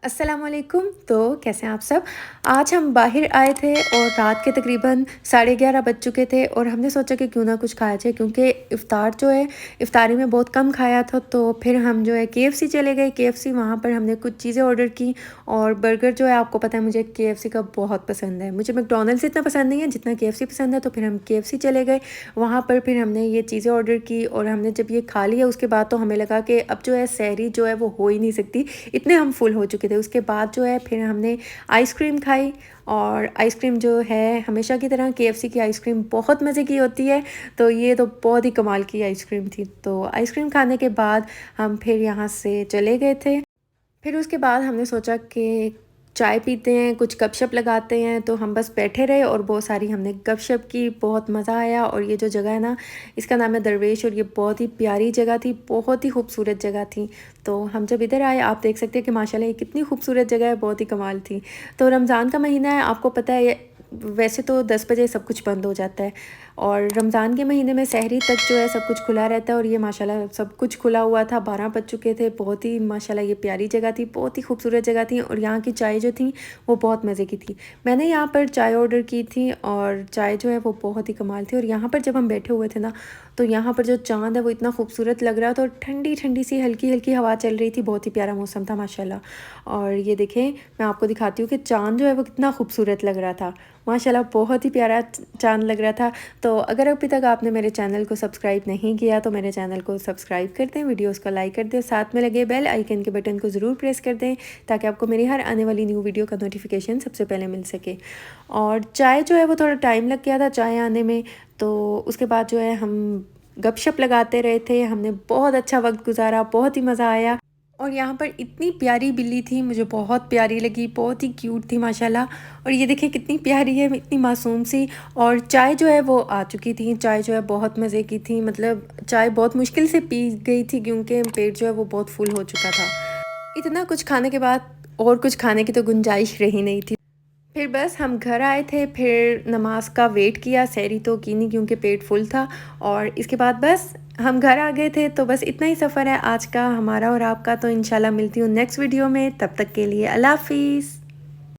अस्सलामुअलैकुम। तो कैसे हैं आप सब। आज हम बाहर आए थे और रात के तकरीबन 11:30 बज चुके थे और हमने सोचा कि क्यों ना कुछ खाया जाए, क्योंकि इफ़्तार जो है इफ़्तारी में बहुत कम खाया था। तो फिर हम जो है केएफसी चले गए। केएफसी वहाँ पर हमने कुछ चीज़ें ऑर्डर की और बर्गर जो है आपको पता है मुझे केएफसी का बहुत पसंद है। मुझे मैकडॉनल्ड्स इतना पसंद नहीं है जितना केएफसी पसंद है। तो फिर हम केएफसी चले गए। वहाँ पर फिर हमने ये चीज़ें ऑर्डर की और हमने जब ये खा लिया उसके बाद तो हमें लगा कि अब जो है सहरी जो है वो हो ही नहीं सकती, इतने हम फुल हो चुके थे। उसके बाद जो है फिर हमने आइसक्रीम खाई और आइसक्रीम जो है हमेशा की तरह केएफसी की आइसक्रीम बहुत मज़े की होती है। तो ये तो बहुत ही कमाल की आइसक्रीम थी। तो आइसक्रीम खाने के बाद हम फिर यहाँ से चले गए थे। फिर उसके बाद हमने सोचा कि चाय पीते हैं, कुछ गपशप लगाते हैं। तो हम बस बैठे रहे और बहुत सारी हमने गपशप की, बहुत मज़ा आया। और ये जो जगह है ना, इसका नाम है दरवेश और ये बहुत ही प्यारी जगह थी, बहुत ही खूबसूरत जगह थी। तो हम जब इधर आए आप देख सकते हैं कि माशाल्लाह ये कितनी खूबसूरत जगह है, बहुत ही कमाल थी। तो रमज़ान का महीना है, आपको पता है वैसे तो 10 बजे सब कुछ बंद हो जाता है और रमज़ान के महीने में सहरी तक जो है सब कुछ खुला रहता है। और ये माशाल्लाह सब कुछ खुला हुआ था, 12 बज चुके थे। बहुत ही माशाल्लाह ये प्यारी जगह थी, बहुत ही खूबसूरत जगह थी और यहाँ की चाय जो थी वो बहुत मज़े की थी। मैंने यहाँ पर चाय ऑर्डर की थी और चाय जो है वो बहुत ही कमाल थी। और यहाँ पर जब हम बैठे हुए थे ना, तो यहाँ पर जो चाँद है वो इतना खूबसूरत लग रहा था और ठंडी ठंडी सी हल्की हल्की हवा चल रही थी, बहुत ही प्यारा मौसम था माशाल्लाह। और ये देखें, मैं आपको दिखाती हूँ कि चाँद जो है वो कितना खूबसूरत लग रहा था माशाल्लाह, बहुत ही प्यारा चाँद लग रहा था। तो अगर अभी तक आपने मेरे चैनल को सब्सक्राइब नहीं किया तो मेरे चैनल को सब्सक्राइब कर दें, वीडियोस को लाइक कर दें, साथ में लगे बेल आइकन के बटन को ज़रूर प्रेस कर दें ताकि आपको मेरी हर आने वाली न्यू वीडियो का नोटिफिकेशन सबसे पहले मिल सके। और चाय जो है वो थोड़ा टाइम लग गया था चाय आने में। तो उसके बाद जो है हम गपशप लगाते रहे थे, हमने बहुत अच्छा वक्त गुजारा, बहुत ही मज़ा आया। और यहाँ पर इतनी प्यारी बिल्ली थी, मुझे बहुत प्यारी लगी, बहुत ही क्यूट थी माशाल्लाह। और ये देखिए कितनी प्यारी है, इतनी मासूम सी। और चाय जो है वो आ चुकी थी, चाय जो है बहुत मज़े की थी। मतलब चाय बहुत मुश्किल से पी गई थी क्योंकि पेट जो है वो बहुत फुल हो चुका था। इतना कुछ खाने के बाद और कुछ खाने की तो गुंजाइश रही नहीं थी। फिर बस हम घर आए थे, फिर नमाज का वेट किया, सहरी तो की नहीं क्योंकि पेट फुल था। और इसके बाद बस हम घर आ गए थे। तो बस इतना ही सफ़र है आज का हमारा और आपका। तो इंशाल्लाह मिलती हूँ नेक्स्ट वीडियो में, तब तक के लिए अल्लाह हाफिज़।